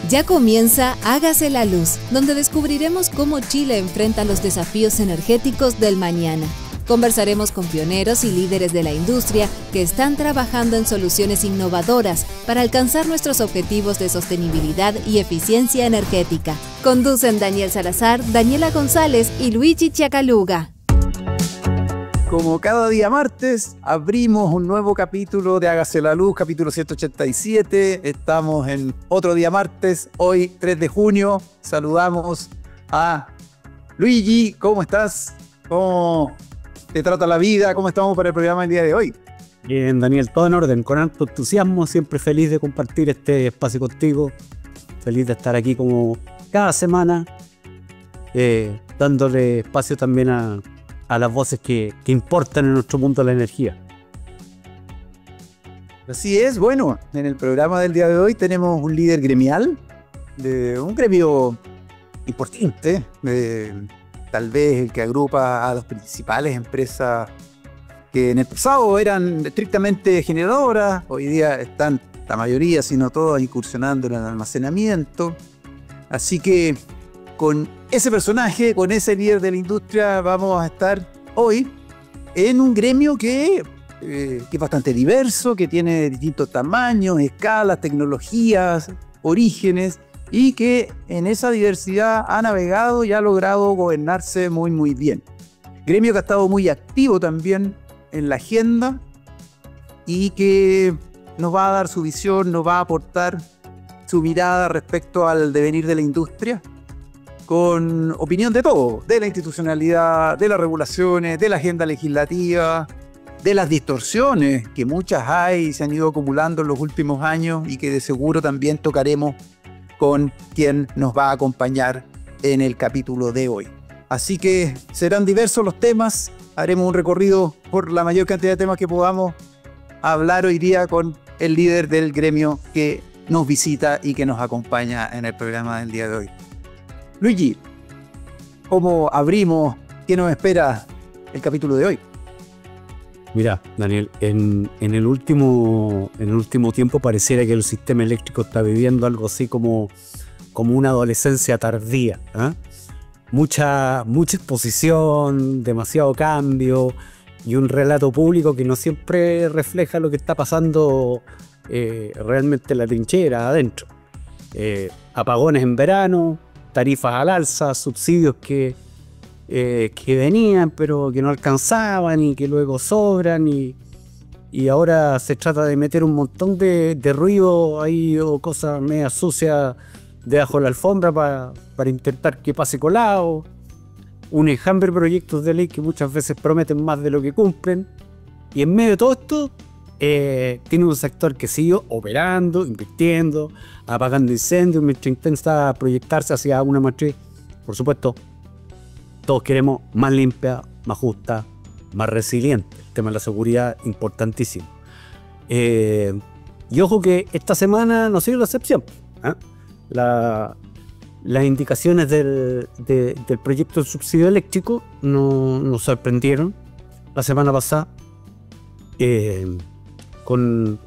Ya comienza Hágase la Luz, donde descubriremos cómo Chile enfrenta los desafíos energéticos del mañana. Conversaremos con pioneros y líderes de la industria que están trabajando en soluciones innovadoras para alcanzar nuestros objetivos de sostenibilidad y eficiencia energética. Conducen Daniel Salazar, Daniela González y Luigi Chiacaluga. Como cada día martes, abrimos un nuevo capítulo de Hágase la Luz, capítulo 187. Estamos en otro día martes, hoy 3 de junio. Saludamos a Luigi. ¿Cómo estás? ¿Cómo te trata la vida? ¿Cómo estamos para el programa del día de hoy? Bien, Daniel, todo en orden, con harto entusiasmo. Siempre feliz de compartir este espacio contigo. Feliz de estar aquí como cada semana, dándole espacio también a las voces que importan en nuestro mundo de la energía. Así es, bueno, en el programa del día de hoy tenemos un líder gremial de un gremio importante, tal vez el que agrupa a las principales empresas que en el pasado eran estrictamente generadoras, hoy día están la mayoría, si no todas, incursionando en el almacenamiento. Así que con ese personaje, con ese líder de la industria, vamos a estar hoy en un gremio que es bastante diverso, que tiene distintos tamaños, escalas, tecnologías, orígenes, y que en esa diversidad ha navegado y ha logrado gobernarse muy bien. Gremio que ha estado muy activo también en la agenda y que nos va a dar su visión, nos va a aportar su mirada respecto al devenir de la industria, con opinión de todo, de la institucionalidad, de las regulaciones, de la agenda legislativa, de las distorsiones, que muchas hay y se han ido acumulando en los últimos años y que de seguro también tocaremos con quien nos va a acompañar en el capítulo de hoy. Así que serán diversos los temas, haremos un recorrido por la mayor cantidad de temas que podamos hablar hoy día con el líder del gremio que nos visita y que nos acompaña en el programa del día de hoy. Luigi, ¿cómo abrimos? ¿Qué nos espera el capítulo de hoy? Mira, Daniel, en el último tiempo pareciera que el sistema eléctrico está viviendo algo así como una adolescencia tardía, ¿eh? Mucha exposición, demasiado cambio y un relato público que no siempre refleja lo que está pasando realmente en la trinchera, adentro. Apagones en verano, tarifas al alza, subsidios que venían pero que no alcanzaban y que luego sobran y ahora se trata de meter un montón de ruido ahí o cosas medio sucias debajo de la alfombra para intentar que pase colado, un enjambre de proyectos de ley que muchas veces prometen más de lo que cumplen, y en medio de todo esto tiene un sector que sigue operando, invirtiendo, apagando incendios mientras intenta proyectarse hacia una matriz. Por supuesto, todos queremos más limpia, más justa, más resiliente. El tema de la seguridad, importantísimo. Y ojo que esta semana no ha sido la excepción, ¿eh? Las indicaciones del proyecto de subsidio eléctrico nos sorprendieron la semana pasada. Con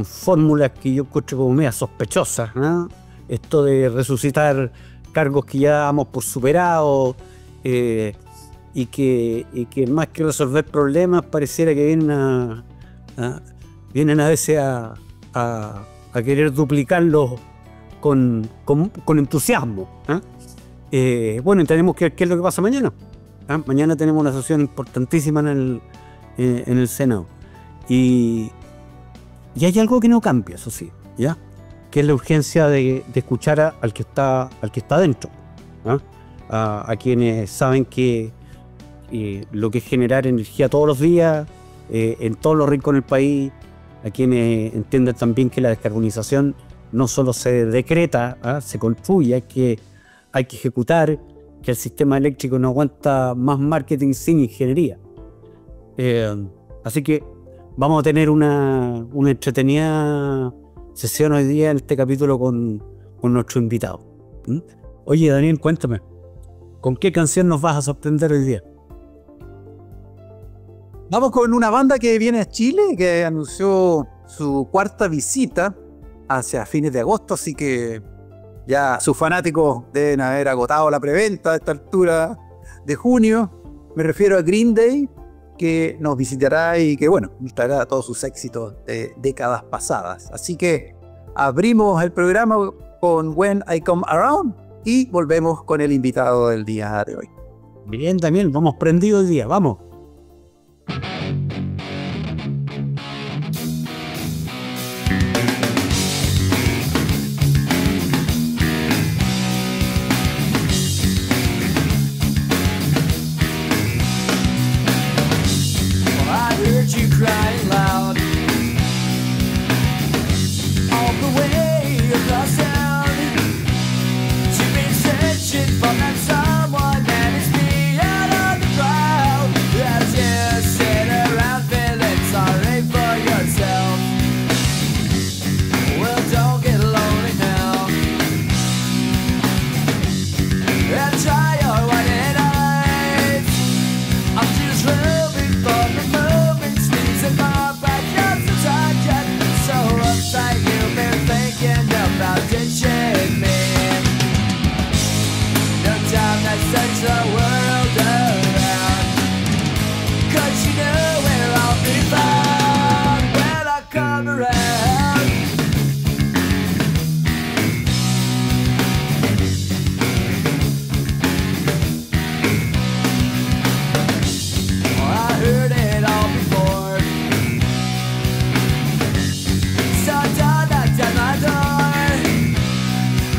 fórmulas que yo encuentro como medio sospechosas, ¿no? Esto de resucitar cargos que ya damos por superados, y que más que resolver problemas pareciera que vienen a veces a querer duplicarlos con entusiasmo, ¿eh? Bueno, tenemos que ver qué es lo que pasa mañana, ¿eh? Mañana tenemos una sesión importantísima en el Senado. Y hay algo que no cambia, eso sí, ¿ya? Que es la urgencia de escuchar al que está dentro, ¿eh? A quienes saben que lo que es generar energía todos los días, en todos los rincones del país, a quienes entienden también que la descarbonización no solo se decreta, ¿eh? Se construye, hay que ejecutar, que el sistema eléctrico no aguanta más marketing sin ingeniería. Así que vamos a tener una entretenida sesión hoy día en este capítulo con nuestro invitado. ¿Mm? Oye, Daniel, cuéntame, ¿con qué canción nos vas a sorprender hoy día? Vamos con una banda que viene a Chile, que anunció su cuarta visita hacia fines de agosto, así que Ya sus fanáticos deben haber agotado la preventa a esta altura de junio. Me refiero a Green Day, que nos visitará y que, bueno, nos traerá todos sus éxitos de décadas pasadas. Así que abrimos el programa con When I Come Around y volvemos con el invitado del día de hoy. Bien, Daniel, vamos prendidos hoy día, vamos. You crying loud all the way across town. You've been searching for that someone that is beyond on the crowd. As you sit around feeling sorry for yourself. Well, don't get lonely now, and try your white eyes. I'm just moving for the moment. In my backyard's a target, so uptight you've been thinking about ditching me. No time to search the world around, 'cause you know where I'll be found when I come around. Oh, I heard it all before.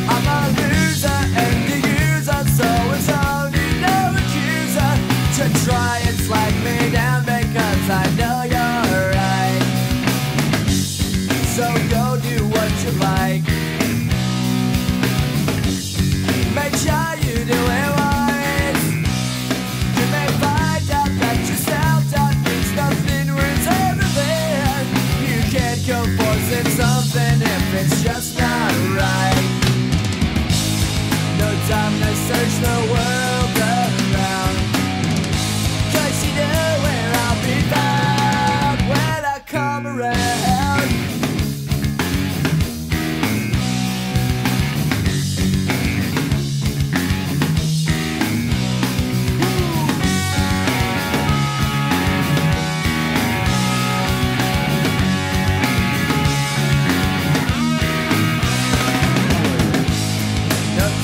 I'm a loser and the user, so it's only no accuser to try and slag me down because I know you're right. So go do what you like. Make sure you do it wise. You may find out that your self-doubt means nothing worth everything. You can't go forcing something if it's just not right. No time to search the world around, 'cause you know where I'll be found when I come around.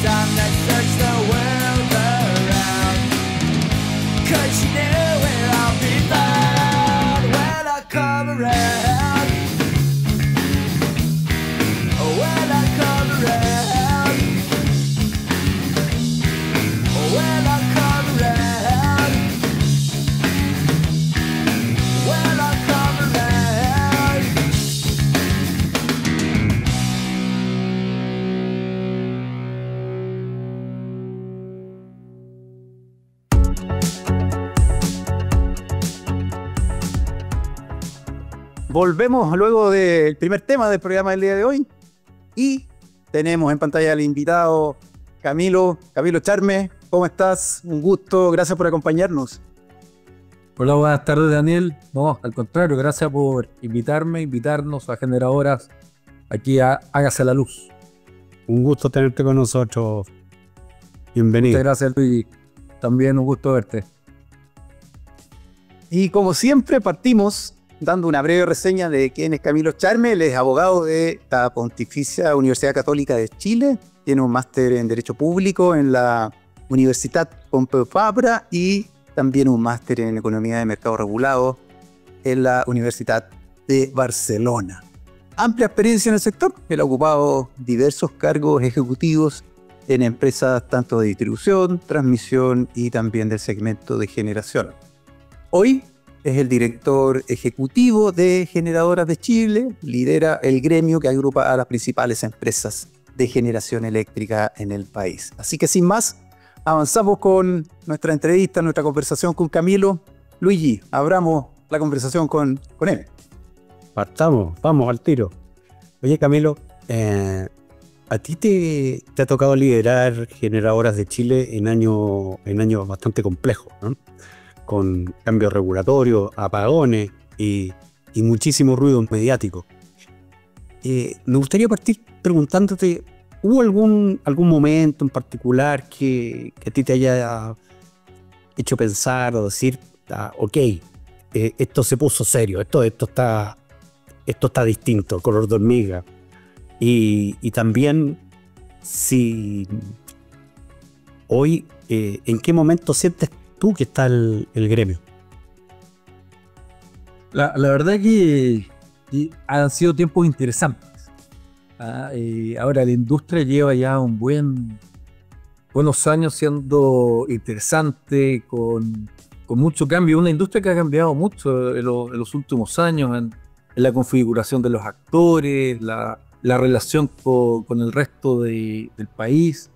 Time to search the world around, 'cause you know where I'll be found when I come around. When I come around. When I come around. When I come around. Volvemos luego del primer tema del programa del día de hoy y tenemos en pantalla al invitado Camilo Charme. ¿Cómo estás? Un gusto, gracias por acompañarnos. Hola, buenas tardes, Daniel. No, al contrario, gracias por invitarnos a Generadoras aquí a Hágase la Luz. Un gusto tenerte con nosotros. Bienvenido. Muchas gracias, Luis. También un gusto verte. Y como siempre partimos dando una breve reseña de quién es Camilo Charme. Él es abogado de la Pontificia Universidad Católica de Chile. Tiene un máster en Derecho Público en la Universitat Pompeu Fabra y también un máster en Economía de Mercado Regulado en la Universidad de Barcelona. Amplia experiencia en el sector. Él ha ocupado diversos cargos ejecutivos en empresas tanto de distribución, transmisión y también del segmento de generación. Hoy es el director ejecutivo de Generadoras de Chile, lidera el gremio que agrupa a las principales empresas de generación eléctrica en el país. Así que sin más, avanzamos con nuestra entrevista, nuestra conversación con Camilo. Luigi, abramos la conversación con él. Partamos, vamos al tiro. Oye, Camilo, a ti te ha tocado liderar Generadoras de Chile en años bastante complejos, ¿no? Con cambios regulatorios, apagones y muchísimo ruido mediático. Me gustaría partir preguntándote ¿Hubo algún momento en particular que a ti te haya hecho pensar o decir, ok, esto se puso serio, esto está distinto, color de hormiga? Y también, si hoy, ¿en qué momento sientes tú que está el gremio? La verdad que han sido tiempos interesantes. Ahora la industria lleva ya buenos años siendo interesante, con mucho cambio. Una industria que ha cambiado mucho en los últimos años en la configuración de los actores, la relación con el resto del país.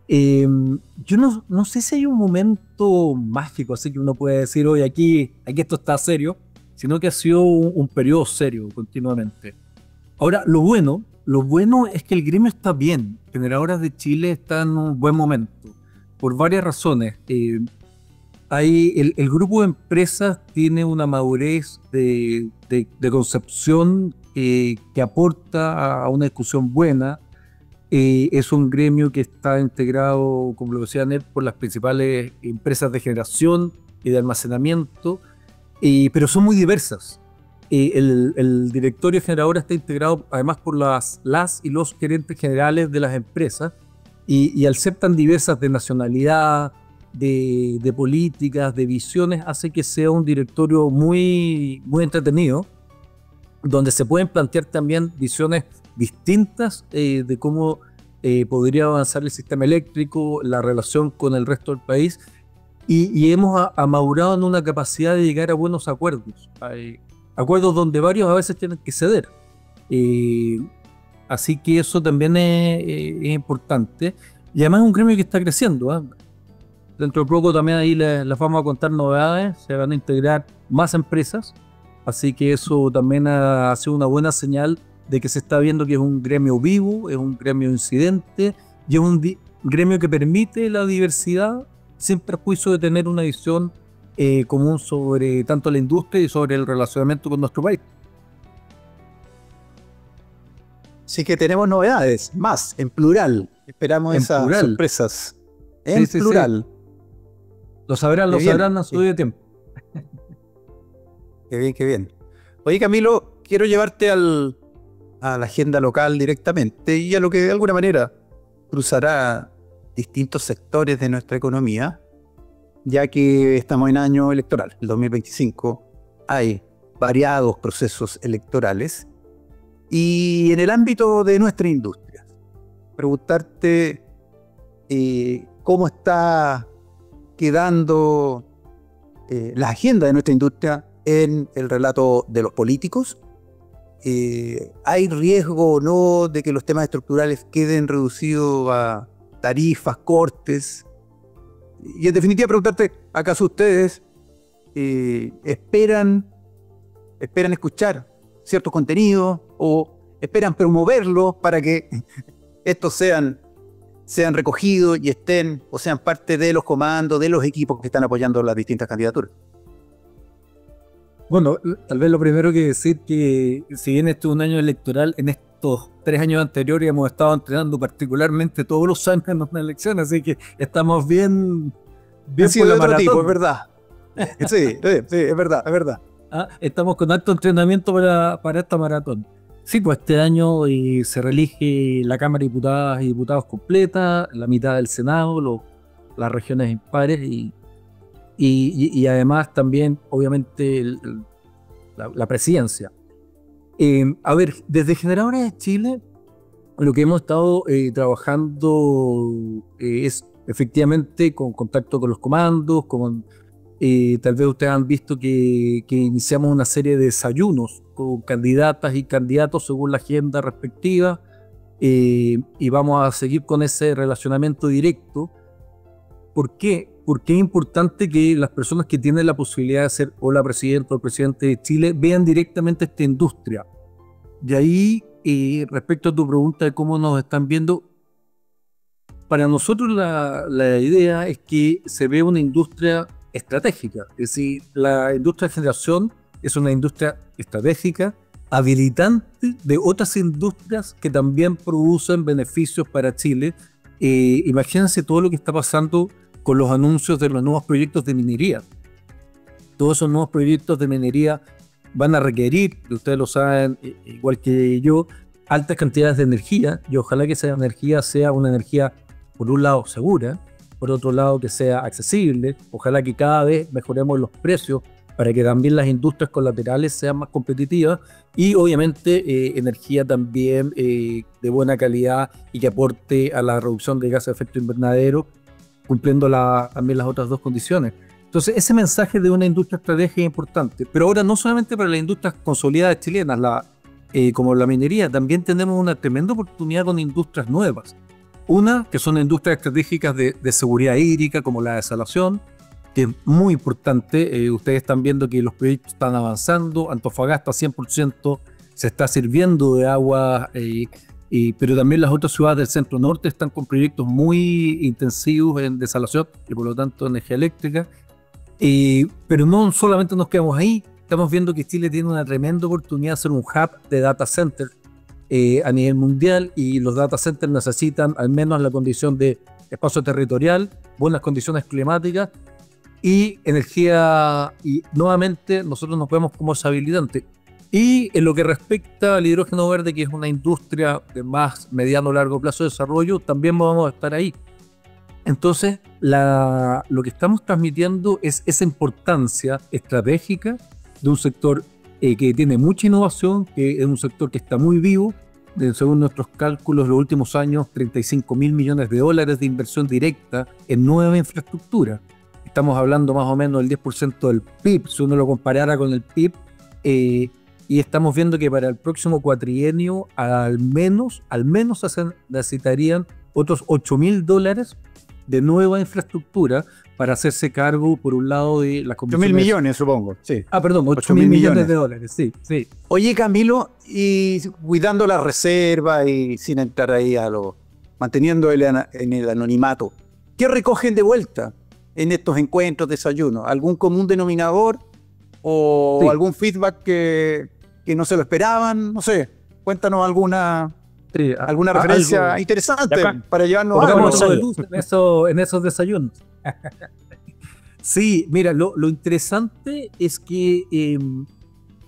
Yo no sé si hay un momento mágico, así que uno puede decir, oye, aquí esto está serio, sino que ha sido un periodo serio continuamente. Ahora, lo bueno es que el gremio está bien. Generadoras de Chile está en un buen momento, por varias razones. El grupo de empresas tiene una madurez de concepción que aporta a una discusión buena. Es un gremio que está integrado, como lo decía Ned, por las principales empresas de generación y de almacenamiento, pero son muy diversas. El directorio generador está integrado además por las y los gerentes generales de las empresas, y al ser tan diversas de nacionalidad, de políticas, de visiones, hace que sea un directorio muy, muy entretenido, donde se pueden plantear también visiones distintas de cómo podría avanzar el sistema eléctrico, la relación con el resto del país, y hemos madurado en una capacidad de llegar a buenos acuerdos. Hay acuerdos donde varios a veces tienen que ceder. Así que eso también es importante. Y además es un gremio que está creciendo. Dentro de poco también ahí les vamos a contar novedades. Se van a integrar más empresas. Así que eso también ha sido una buena señal de que se está viendo que es un gremio vivo, es un gremio incidente y es un gremio que permite la diversidad sin perjuicio de tener una visión común sobre tanto la industria y sobre el relacionamiento con nuestro país. Sí que tenemos novedades, más, en plural. Esperamos esas plural. Sorpresas. En Sí, plural. Lo sabrán a su debido tiempo. Qué bien. Oye, Camilo, quiero llevarte a la agenda local directamente y a lo que de alguna manera cruzará distintos sectores de nuestra economía, ya que estamos en año electoral, el 2025. Hay variados procesos electorales y en el ámbito de nuestra industria, preguntarte cómo está quedando la agenda de nuestra industria en el relato de los políticos. ¿Hay riesgo o no de que los temas estructurales queden reducidos a tarifas, cortes? Y en definitiva preguntarte, ¿acaso ustedes esperan escuchar ciertos contenidos o esperan promoverlos para que estos sean recogidos y estén o sean parte de los comandos, de los equipos que están apoyando las distintas candidaturas? Bueno, tal vez lo primero que decir que si bien este es un año electoral, en estos 3 años anteriores hemos estado entrenando particularmente todos los años en una elección, así que estamos bien por la maratón. tipo, Es verdad. Sí, es verdad. Estamos con alto entrenamiento para esta maratón. Sí, pues este año se reelige la Cámara de Diputadas y Diputados completa, la mitad del Senado, las regiones impares y además también, obviamente, la presidencia. A ver, desde Generadores de Chile, lo que hemos estado trabajando es efectivamente con contacto con los comandos, tal vez ustedes han visto que iniciamos una serie de desayunos con candidatas y candidatos según la agenda respectiva, y vamos a seguir con ese relacionamiento directo. ¿Por qué? Porque es importante que las personas que tienen la posibilidad de ser o la presidenta o el presidente de Chile vean directamente esta industria. De ahí, respecto a tu pregunta de cómo nos están viendo, para nosotros la idea es que se ve una industria estratégica. Es decir, la industria de generación es una industria estratégica habilitante de otras industrias que también producen beneficios para Chile. Imagínense todo lo que está pasando con los anuncios de los nuevos proyectos de minería. Todos esos nuevos proyectos de minería van a requerir, ustedes lo saben, igual que yo, altas cantidades de energía, y ojalá que esa energía sea una energía, por un lado, segura, por otro lado, que sea accesible. Ojalá que cada vez mejoremos los precios para que también las industrias colaterales sean más competitivas, y obviamente energía también de buena calidad y que aporte a la reducción de gases de efecto invernadero, cumpliendo también las otras dos condiciones. Entonces, ese mensaje de una industria estratégica es importante, pero ahora no solamente para las industrias consolidadas chilenas, como la minería, también tenemos una tremenda oportunidad con industrias nuevas. Una, que son industrias estratégicas de seguridad hídrica, como la desalación, que es muy importante. Ustedes están viendo que los proyectos están avanzando. Antofagasta 100% se está sirviendo de agua, pero también las otras ciudades del centro norte están con proyectos muy intensivos en desalación y por lo tanto energía eléctrica. Pero no solamente nos quedamos ahí, estamos viendo que Chile tiene una tremenda oportunidad de ser un hub de data center a nivel mundial, y los data centers necesitan al menos la condición de espacio territorial, buenas condiciones climáticas y energía, y nuevamente nosotros nos vemos como ese habilitante. Y en lo que respecta al hidrógeno verde, que es una industria de más mediano o largo plazo de desarrollo, también vamos a estar ahí. Entonces, lo que estamos transmitiendo es esa importancia estratégica de un sector que tiene mucha innovación, que es un sector que está muy vivo. Según nuestros cálculos, los últimos años, $35.000 millones de inversión directa en nueva infraestructura. Estamos hablando más o menos del 10% del PIB, si uno lo comparara con el PIB, y estamos viendo que para el próximo cuatrienio al menos se necesitarían otros $8.000 de nueva infraestructura para hacerse cargo, por un lado, de las condiciones... 8.000 millones, supongo. Sí. Perdón, 8.000 millones de dólares, sí. Oye, Camilo, y cuidando la reserva y sin entrar ahí manteniendo en el anonimato, ¿qué recogen de vuelta en estos encuentros, desayunos? ¿Algún común denominador o Sí. algún feedback que no se lo esperaban? No sé, cuéntanos alguna referencia Algo. interesante Acá. para llevarnos Pongamos algo. algo de luz en esos desayunos. Sí, mira, lo interesante es que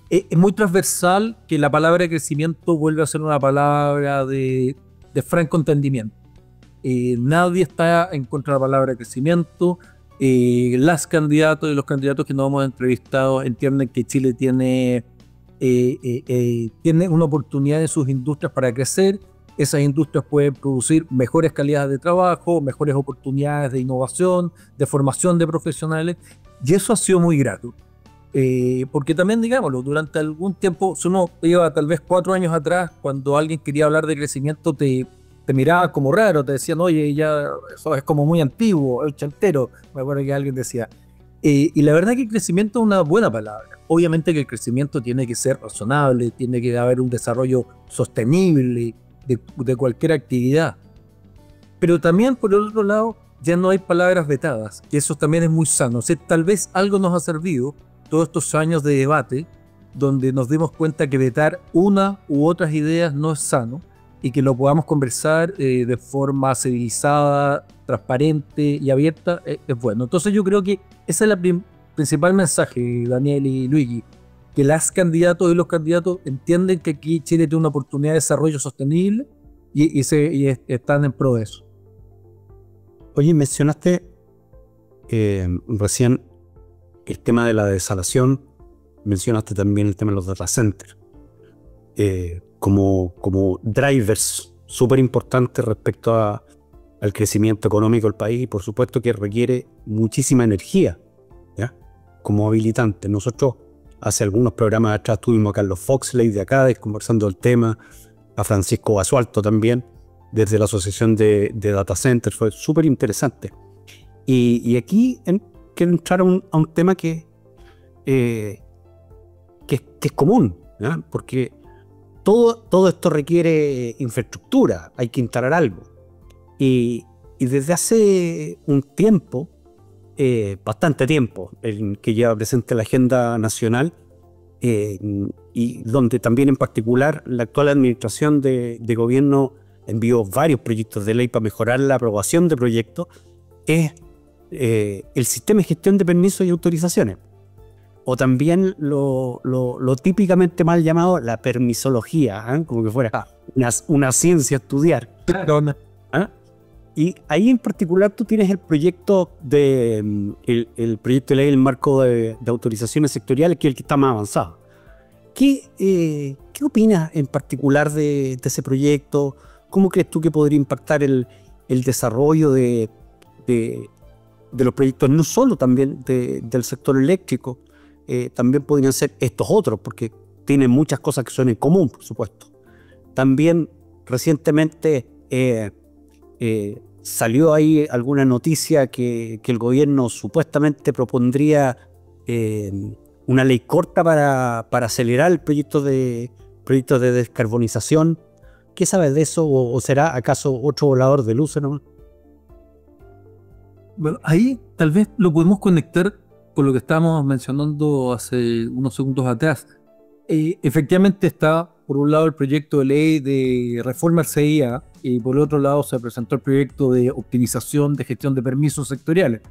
es muy transversal que la palabra crecimiento vuelve a ser una palabra de franco entendimiento. Nadie está en contra de la palabra crecimiento. Las candidatos y los candidatos que nos hemos entrevistado entienden que Chile tiene una oportunidad en sus industrias para crecer. Esas industrias pueden producir mejores calidades de trabajo, mejores oportunidades de innovación, de formación de profesionales, y eso ha sido muy grato. Porque también, digámoslo, durante algún tiempo, si uno iba tal vez 4 años atrás, cuando alguien quería hablar de crecimiento, te miraba como raro, te decían, oye, ya eso es como muy antiguo, ochentero, me acuerdo que alguien decía. Y la verdad que el crecimiento es una buena palabra. Obviamente que el crecimiento tiene que ser razonable, tiene que haber un desarrollo sostenible de cualquier actividad. Pero también, por el otro lado, ya no hay palabras vetadas, y eso también es muy sano. O sea, tal vez algo nos ha servido todos estos años de debate, donde nos dimos cuenta que vetar una u otras ideas no es sano, y que lo podamos conversar de forma civilizada, transparente y abierta es bueno. Entonces yo creo que ese es el principal mensaje, Daniel y Luigi, que las candidatos y los candidatos entienden que aquí Chile tiene una oportunidad de desarrollo sostenible y están en pro de eso. Oye, mencionaste recién el tema de la desalación, mencionaste también el tema de los data centers como drivers súper importantes respecto al crecimiento económico del país, y por supuesto que requiere muchísima energía, ¿ya? Como habilitante. Nosotros hace algunos programas atrás tuvimos a Carlos Foxley de acá conversando el tema, a Francisco Basualto también, desde la Asociación de Data Centers. Fue súper interesante. Y aquí quiero entrar a un tema que es común, ¿ya? Porque todo esto requiere infraestructura, hay que instalar algo. Y desde hace un tiempo, bastante tiempo, el que lleva presente la agenda nacional, y donde también en particular la actual administración de gobierno envió varios proyectos de ley para mejorar la aprobación de proyectos, es el sistema de gestión de permisos y autorizaciones, o también lo típicamente mal llamado la permisología, como que fuera una ciencia a estudiar. ¿Ah? Y ahí en particular tú tienes el proyecto el proyecto de ley del marco de autorizaciones sectoriales, que es el que está más avanzado. ¿Qué opinas en particular de ese proyecto? ¿Cómo crees tú que podría impactar el desarrollo de los proyectos, no solo también del sector eléctrico? También podrían ser estos otros, porque tienen muchas cosas que son en común, por supuesto. También recientemente salió ahí alguna noticia que el gobierno supuestamente propondría una ley corta para acelerar el proyecto de descarbonización. ¿Qué sabes de eso? ¿O será acaso otro volador de luces nomás? Bueno, ahí tal vez lo podemos conectar con lo que estábamos mencionando hace unos segundos atrás. Efectivamente está, por un lado, el proyecto de ley de reforma al CIA y por el otro lado se presentó el proyecto de optimización de gestión de permisos sectoriales.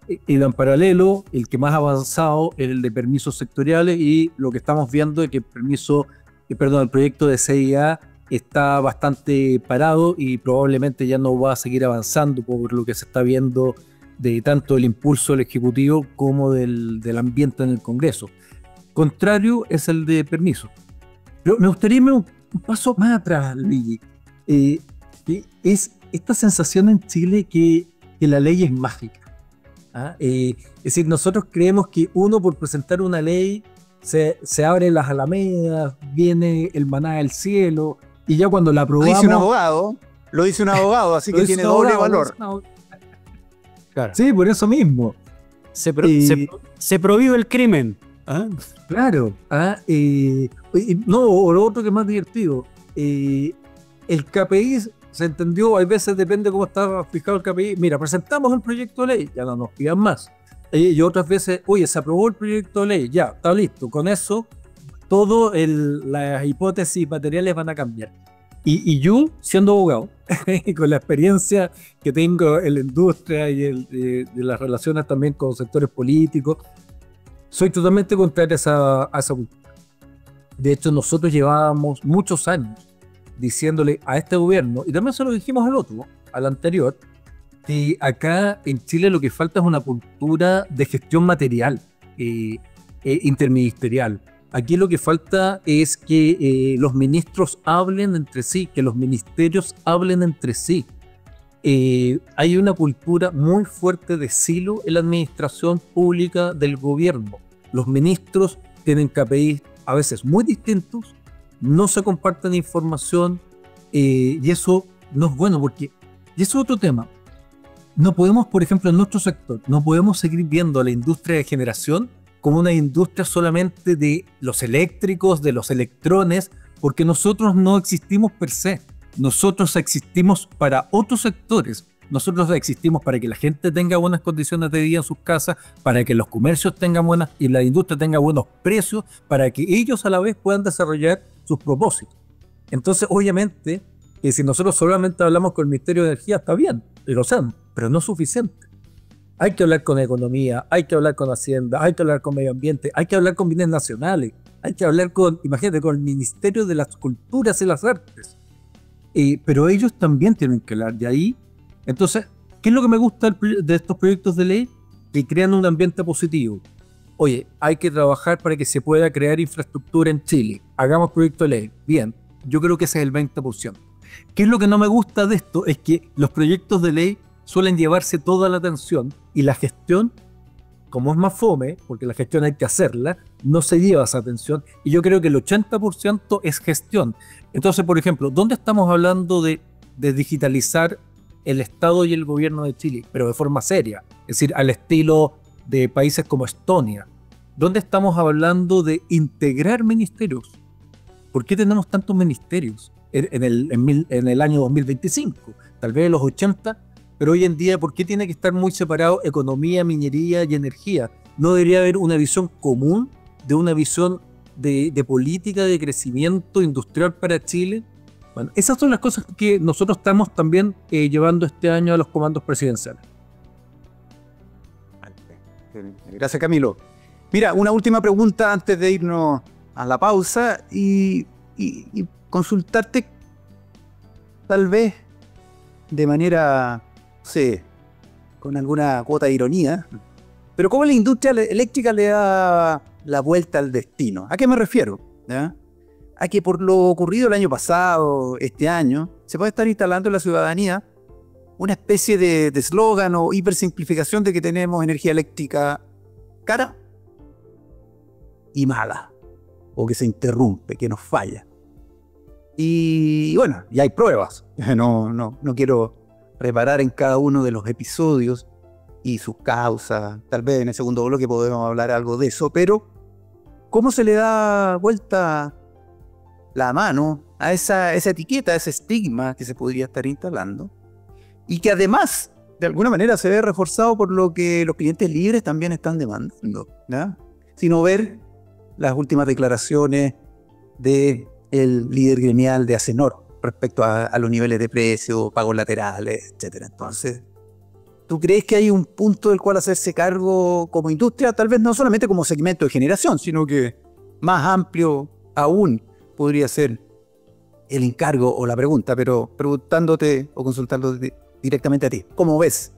Y en paralelo, el que más avanzado es el de permisos sectoriales, y lo que estamos viendo es que el proyecto de CIA está bastante parado y probablemente ya no va a seguir avanzando por lo que se está viendo de tanto el impulso del Ejecutivo como del ambiente en el Congreso. Contrario es el de permiso. Pero me gustaría irme un paso más atrás, Luigi. Es esta sensación en Chile que la ley es mágica. Es decir, nosotros creemos que uno, por presentar una ley, se abren las alamedas, viene el maná del cielo, y ya cuando la aprobamos... Lo dice un abogado, así que tiene doble valor. Claro. Sí, por eso mismo. Se prohíbe el crimen. Claro. No, o lo otro que es más divertido. El KPI se entendió, hay veces depende cómo está fijado el KPI. Mira, presentamos el proyecto de ley, ya no nos pidan más. Y otras veces, oye, se aprobó el proyecto de ley, ya, está listo. Con eso, las hipótesis materiales van a cambiar. Y yo, siendo abogado, con la experiencia que tengo en la industria y de las relaciones también con sectores políticos, soy totalmente contrario a esa cultura. De hecho, nosotros llevábamos muchos años diciéndole a este gobierno, y también se lo dijimos al anterior, que acá en Chile lo que falta es una cultura de gestión material, interministerial. Aquí lo que falta es que los ministros hablen entre sí, que los ministerios hablen entre sí. Hay una cultura muy fuerte de silo en la administración pública del gobierno. Los ministros tienen KPIs a veces muy distintos, no se comparten información, y eso no es bueno, porque, y eso es otro tema, no podemos, por ejemplo, en nuestro sector, no podemos seguir viendo a la industria de generación como una industria solamente de los eléctricos, de los electrones, porque nosotros no existimos per se, nosotros existimos para otros sectores. Nosotros existimos para que la gente tenga buenas condiciones de vida en sus casas, para que los comercios tengan buenas y la industria tenga buenos precios, para que ellos a la vez puedan desarrollar sus propósitos. Entonces, obviamente, que si nosotros solamente hablamos con el Ministerio de Energía, está bien, lo sabemos, pero no es suficiente. Hay que hablar con economía, hay que hablar con Hacienda, hay que hablar con medio ambiente, hay que hablar con bienes nacionales, hay que hablar imagínate, con el Ministerio de las Culturas y las Artes. Pero ellos también tienen que hablar de ahí. Entonces, ¿qué es lo que me gusta de estos proyectos de ley? Que crean un ambiente positivo. Oye, hay que trabajar para que se pueda crear infraestructura en Chile. Hagamos proyecto de ley. Bien, yo creo que ese es el 20%. ¿Qué es lo que no me gusta de esto? Es que los proyectos de ley suelen llevarse toda la atención y la gestión, como es más fome, porque la gestión hay que hacerla, no se lleva esa atención, y yo creo que el 80% es gestión. Entonces, por ejemplo, ¿dónde estamos hablando de digitalizar el Estado y el gobierno de Chile, pero de forma seria? Es decir, al estilo de países como Estonia. ¿Dónde estamos hablando de integrar ministerios? ¿Por qué tenemos tantos ministerios en el año 2025? Tal vez en los 80, pero hoy en día, ¿por qué tiene que estar muy separado economía, minería y energía? ¿No debería haber una visión común de una visión de política de crecimiento industrial para Chile. Bueno, esas son las cosas que nosotros estamos también llevando este año a los comandos presidenciales. Gracias, Camilo. Mira, una última pregunta antes de irnos a la pausa y consultarte tal vez de manera, no sé, con alguna cuota de ironía, pero ¿cómo la industria eléctrica le da la vuelta al destino? ¿A qué me refiero? ¿Ya? A que por lo ocurrido el año pasado, este año, se puede estar instalando en la ciudadanía una especie de eslogan o hipersimplificación de que tenemos energía eléctrica cara y mala, o que se interrumpe, que nos falla. Y bueno, y hay pruebas. No quiero reparar en cada uno de los episodios y sus causas. Tal vez en el segundo bloque podemos hablar algo de eso, pero ¿cómo se le da vuelta la mano a esa etiqueta, a ese estigma que se podría estar instalando? Y que además, de alguna manera, se ve reforzado por lo que los clientes libres también están demandando, ¿no? Sino ver las últimas declaraciones del líder gremial de Acenor respecto a los niveles de precio, pagos laterales, etc. Entonces, ¿tú crees que hay un punto del cual hacerse cargo como industria? Tal vez no solamente como segmento de generación, sino que más amplio aún podría ser el encargo o la pregunta, pero preguntándote o consultándote directamente a ti. ¿Cómo ves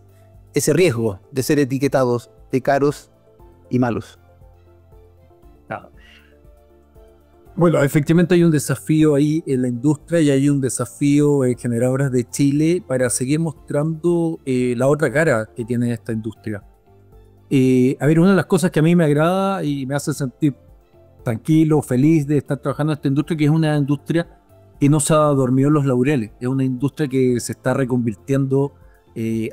ese riesgo de ser etiquetados de caros y malos? Bueno, efectivamente hay un desafío ahí en la industria y hay un desafío en Generadoras de Chile para seguir mostrando la otra cara que tiene esta industria. A ver, una de las cosas que a mí me agrada y me hace sentir tranquilo, feliz de estar trabajando en esta industria, que es una industria que no se ha dormido en los laureles. Es una industria que se está reconvirtiendo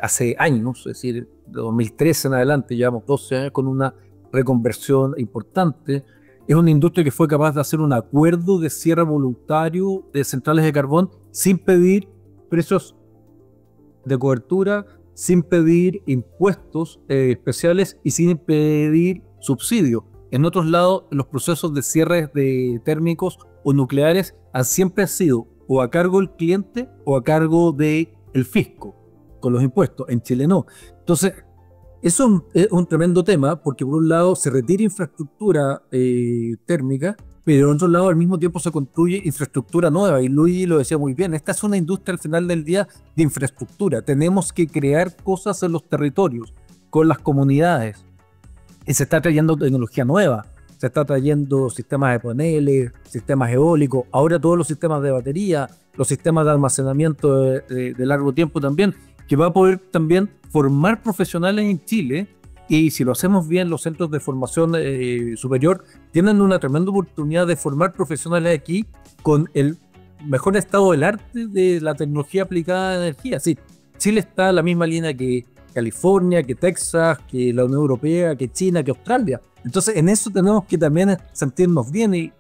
hace años, es decir, de 2013 en adelante, llevamos 12 años con una reconversión importante. Es una industria que fue capaz de hacer un acuerdo de cierre voluntario de centrales de carbón sin pedir precios de cobertura, sin pedir impuestos especiales y sin pedir subsidios. En otros lados, los procesos de cierres de térmicos o nucleares han siempre sido o a cargo del cliente o a cargo del fisco, con los impuestos. En Chile no. Entonces, eso es un tremendo tema, porque por un lado se retira infraestructura térmica, pero por otro lado al mismo tiempo se construye infraestructura nueva, y Luigi lo decía muy bien, esta es una industria al final del día de infraestructura. Tenemos que crear cosas en los territorios, con las comunidades, y se está trayendo tecnología nueva, se está trayendo sistemas de paneles, sistemas eólicos, ahora todos los sistemas de batería, los sistemas de almacenamiento de largo tiempo también, que va a poder también formar profesionales en Chile. Y si lo hacemos bien, los centros de formación superior tienen una tremenda oportunidad de formar profesionales aquí con el mejor estado del arte de la tecnología aplicada a energía. Sí, Chile está en la misma línea que California, que Texas, que la Unión Europea, que China, que Australia. Entonces en eso tenemos que también sentirnos bien. Y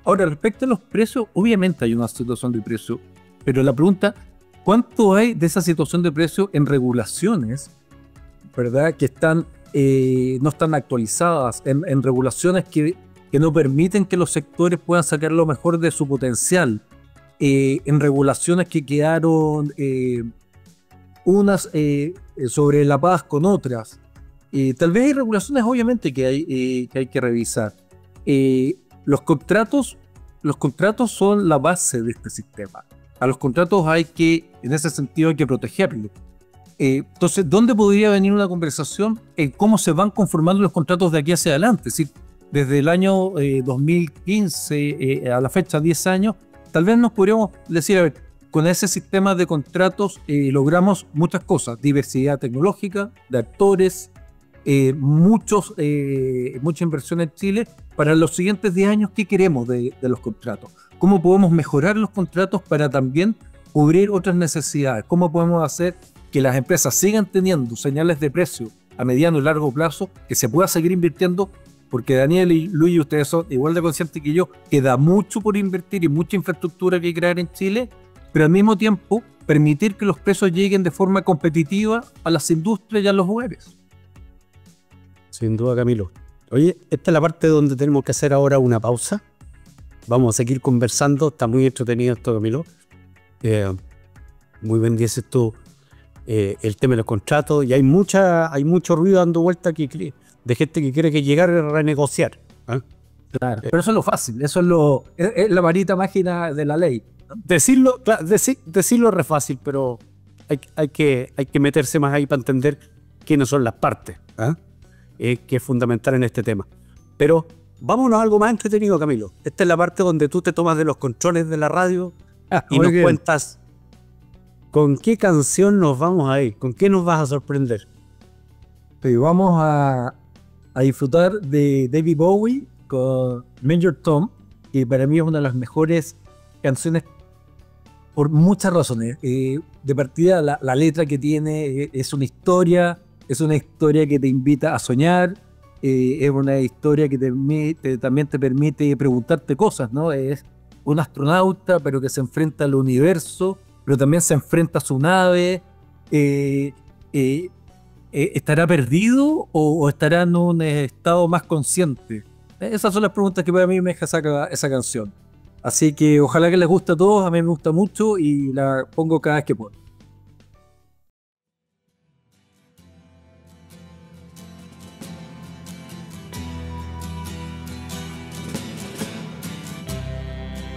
ahora, respecto a los precios, obviamente hay una situación de precio, pero la pregunta, ¿cuánto hay de esa situación de precio en regulaciones, verdad, que están no están actualizadas, en regulaciones que no permiten que los sectores puedan sacar lo mejor de su potencial, en regulaciones que quedaron unas sobre la paz con otras? Tal vez hay regulaciones, obviamente, que hay que revisar. Los contratos son la base de este sistema. A los contratos en ese sentido hay que protegerlos. Entonces, ¿dónde podría venir una conversación en cómo se van conformando los contratos de aquí hacia adelante? Es decir, desde el año 2015 a la fecha, 10 años, tal vez nos podríamos decir, a ver, con ese sistema de contratos logramos muchas cosas: diversidad tecnológica, de actores, mucha inversión en Chile. Para los siguientes 10 años, ¿qué queremos de los contratos? ¿Cómo podemos mejorar los contratos para también cubrir otras necesidades? ¿Cómo podemos hacer que las empresas sigan teniendo señales de precio a mediano y largo plazo, que se pueda seguir invirtiendo? Porque Daniel y Luis, ustedes son igual de conscientes que yo, queda mucho por invertir y mucha infraestructura que crear en Chile, pero al mismo tiempo permitir que los precios lleguen de forma competitiva a las industrias y a los hogares. Sin duda, Camilo. Oye, esta es la parte donde tenemos que hacer ahora una pausa. Vamos a seguir conversando. Está muy entretenido esto, Camilo. Muy bien dices tú el tema de los contratos. Y hay mucho ruido dando vuelta aquí de gente que quiere llegar a renegociar. ¿Ah? Claro, pero eso es lo fácil, eso es la varita mágica de la ley. Decirlo, claro, decirlo es re fácil, pero hay que meterse más ahí para entender quiénes son las partes, ¿ah? Que es fundamental en este tema. Pero vámonos a algo más entretenido, Camilo. Esta es la parte donde tú te tomas de los controles de la radio y nos cuentas con qué canción nos vamos a ir, con qué nos vas a sorprender. Sí, vamos a disfrutar de David Bowie con Major Tom, que para mí es una de las mejores canciones por muchas razones. De partida, la letra que tiene es una historia que te invita a soñar, es una historia que también te permite preguntarte cosas, ¿no? Es un astronauta, pero que se enfrenta al universo, pero también se enfrenta a su nave. ¿Estará perdido o estará en un estado más consciente? Esas son las preguntas que para mí me deja esa canción. Así que ojalá que les guste a todos, a mí me gusta mucho y la pongo cada vez que puedo.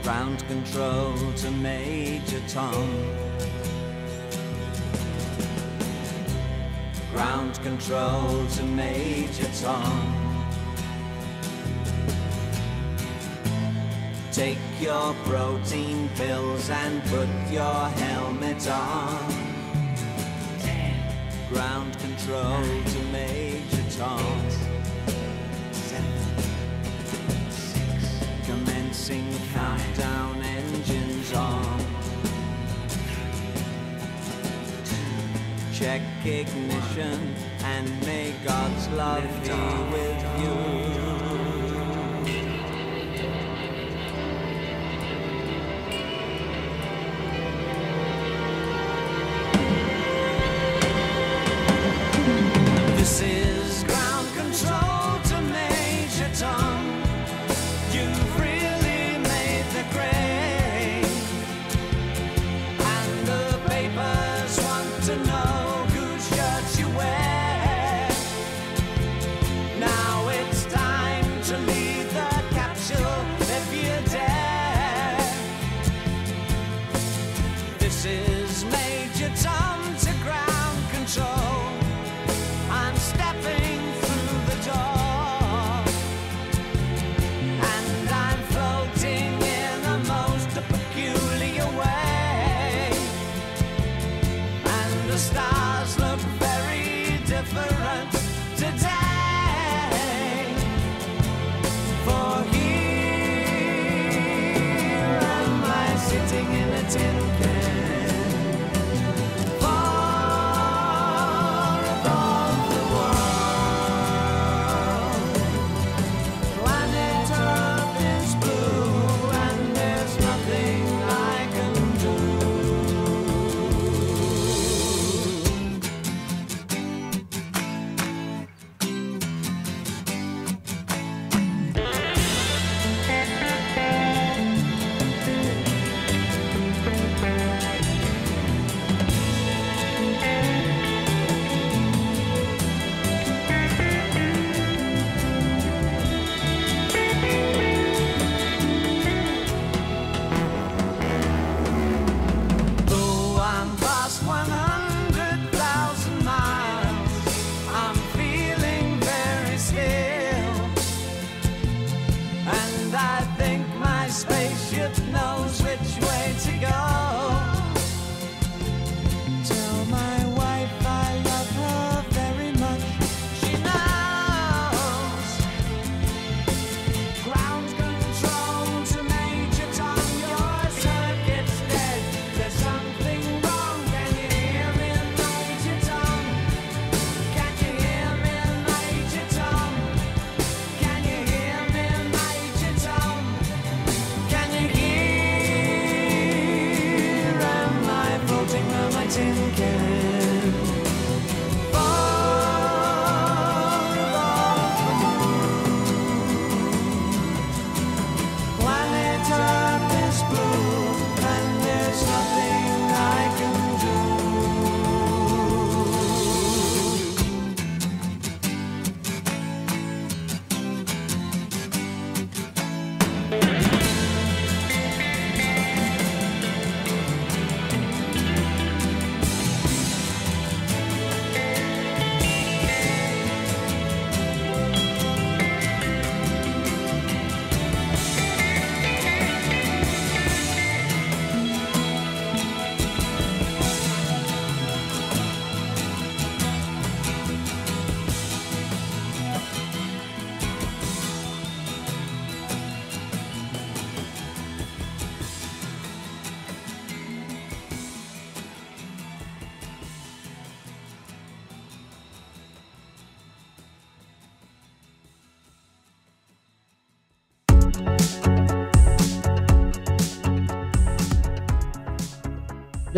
Ground control to Major Tom. Ground control to Major Tom. Take your protein pills and put your helmet on. 10. Ground control to Major Tom. 7, 6. Commencing countdown, engines on. 2. Check ignition and may God's love be with you. This is ground control to Major Tom. You've really made the grade, and the papers want to know whose shirt you wear. Now it's time to leave the capsule if you dare. This is Major Tom to ground control. I'm stepping through the door, and I'm floating in a most peculiar way, and the stars look very different today. For here am I sitting in a tin can.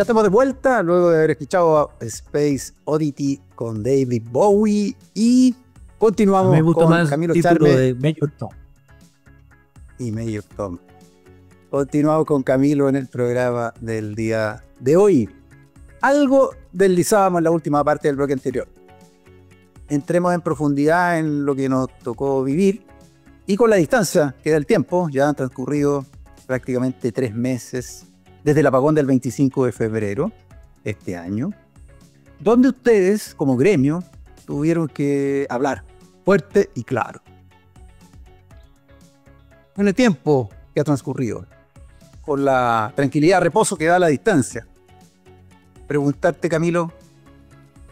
Ya estamos de vuelta luego de haber escuchado Space Oddity con David Bowie y continuamos Me gusta con más Camilo el título Charme de Major Tom. y Major Tom. Continuamos con Camilo en el programa del día de hoy. Algo deslizábamos en la última parte del bloque anterior. Entremos en profundidad en lo que nos tocó vivir y con la distancia que da el tiempo, ya han transcurrido prácticamente 3 meses desde el apagón del 25 de febrero este año, donde ustedes como gremio tuvieron que hablar fuerte y claro. En el tiempo que ha transcurrido, con la tranquilidad, reposo que da la distancia, preguntarte, Camilo,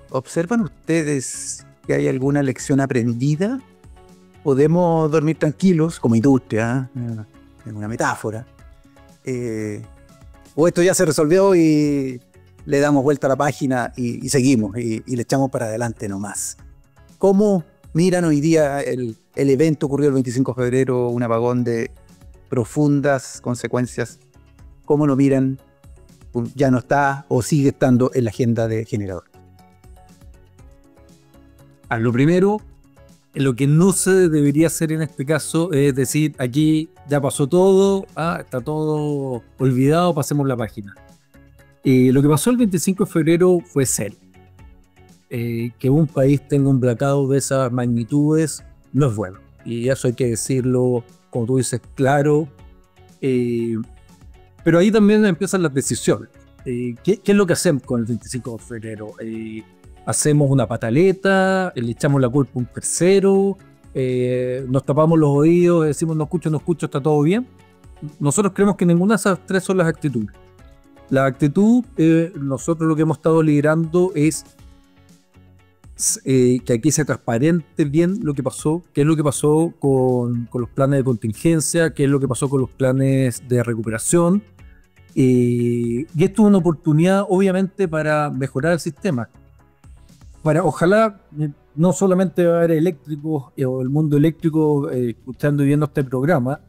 ¿observan ustedes que hay alguna lección aprendida? ¿Podemos dormir tranquilos como industria? En una metáfora. ¿O esto ya se resolvió y le damos vuelta a la página y seguimos y le echamos para adelante nomás? ¿Cómo miran hoy día el evento ocurrido el 25 de febrero, un apagón de profundas consecuencias? ¿Cómo lo miran? ¿Ya no está o sigue estando en la agenda de Generador? A lo primero, lo que no se debería hacer en este caso es decir, aquí ya pasó todo, está todo olvidado, pasemos la página. Lo que pasó el 25 de febrero fue serio. Que un país tenga un blackout de esas magnitudes no es bueno. Y eso hay que decirlo, como tú dices, claro. Pero ahí también empiezan las decisiones. ¿Qué es lo que hacemos con el 25 de febrero? ¿Hacemos una pataleta? ¿Le echamos la culpa a un tercero? ¿Nos tapamos los oídos? ¿Decimos no escucho, está todo bien? Nosotros creemos que ninguna de esas tres son las actitudes. La actitud, nosotros lo que hemos estado liderando es que aquí se transparente bien lo que pasó, qué es lo que pasó con los planes de contingencia, qué es lo que pasó con los planes de recuperación. Y esto es una oportunidad, obviamente, para mejorar el sistema. Ojalá no solamente va a haber eléctricos o el mundo eléctrico escuchando y viendo este programa.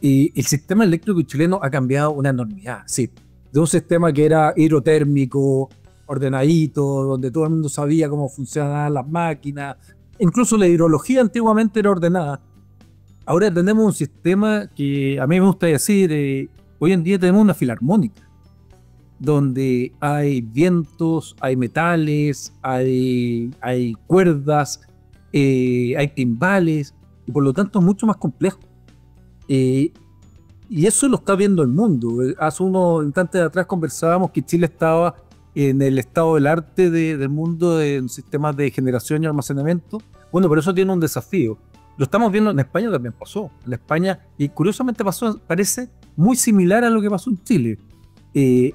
El sistema eléctrico chileno ha cambiado una enormidad. Sí, de un sistema que era hidrotérmico, ordenadito, donde todo el mundo sabía cómo funcionaban las máquinas. Incluso la hidrología antiguamente era ordenada. Ahora tenemos un sistema que a mí me gusta decir, hoy en día tenemos una filarmónica, donde hay vientos, hay metales, hay cuerdas, hay timbales, y por lo tanto es mucho más complejo. Y eso lo está viendo el mundo. Hace unos instantes atrás conversábamos que Chile estaba en el estado del arte del mundo de sistemas de generación y almacenamiento. Bueno, pero eso tiene un desafío. Lo estamos viendo en España, también pasó. En España, y curiosamente parece muy similar a lo que pasó en Chile.